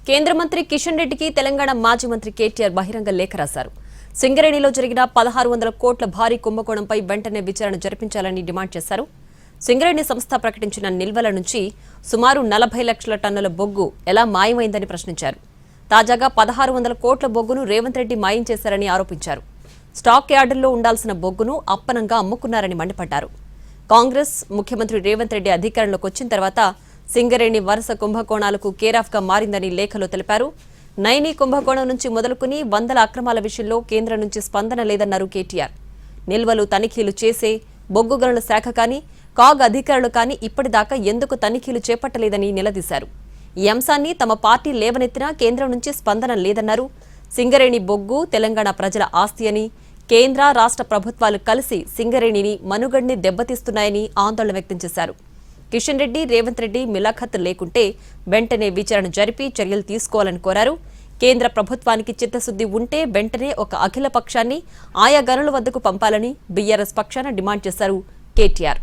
కేంద్ర మంత్రి కిషన్ రెడ్డికి తెలంగాణ మాజీ మంత్రి కేటీఆర్ బహిరంగ లేఖ రాశారు. సింగరేణిలో జరిగిన 1600 కోట్ల భారీ కుంభకోణంపై వెంటనే విచారణ జరిపించాలని డిమాండ్ చేశారు. సింగరేణి సంస్థ ప్రకటించిన నిల్వల నుంచి సుమారు 40 లక్షల టన్నుల బొగ్గు ఎలా మాయమైందని ప్రశ్నించారు. తాజాగా 1600 కోట్ల బొగ్గును రేవంత్ రెడ్డి మాయం చేశారని ఆరోపించారు. స్టాక్ యార్డుల్లో ఉండాల్సిన బొగ్గును అప్పనంగా అమ్ముకున్నారని మండిపడ్డారు. కాంగ్రెస్ ముఖ్యమంత్రి రేవంత్ రెడ్డి అధికారంలోకి వచ్చిన తర్వాత సింగరేణి వరుస కుంభకోణాలకు కేరాఫ్గా మారిందని లేఖలో తెలిపారు. నైని కుంభకోణం నుంచి మొదలుకుని వందల అక్రమాల విషయంలో కేంద్రం నుంచి స్పందన లేదన్నారు కేటీఆర్. నిల్వలు తనిఖీలు చేసే బొగ్గు గనుల శాఖ కానీ కాగ్ అధికారులు కానీ ఇప్పటిదాకా ఎందుకు తనిఖీలు చేపట్టలేదని నిలదీశారు. ఈ అంశాన్ని తమ పార్టీ లేవనెత్తినా కేంద్రం నుంచి స్పందన లేదన్నారు. సింగరేణి బొగ్గు తెలంగాణ ప్రజల ఆస్తి అని, కేంద్ర రాష్ట్ర ప్రభుత్వాలు కలిసి సింగరేణిని మనుగడ్ని దెబ్బతీస్తున్నాయని ఆందోళన వ్యక్తం చేశారు. కిషన్ రెడ్డి, రేవంత్ రెడ్డి మిలాఖత్ లేకుంటే వెంటనే విచారణ జరిపి చర్యలు తీసుకోవాలని కోరారు. కేంద్ర ప్రభుత్వానికి చిత్తశుద్ది ఉంటే వెంటనే ఒక అఖిల పక్షాన్ని ఆయా గనుల వద్దకు పంపాలని బీఆర్ఎస్ పక్షాన డిమాండ్ చేశారు కేటీఆర్.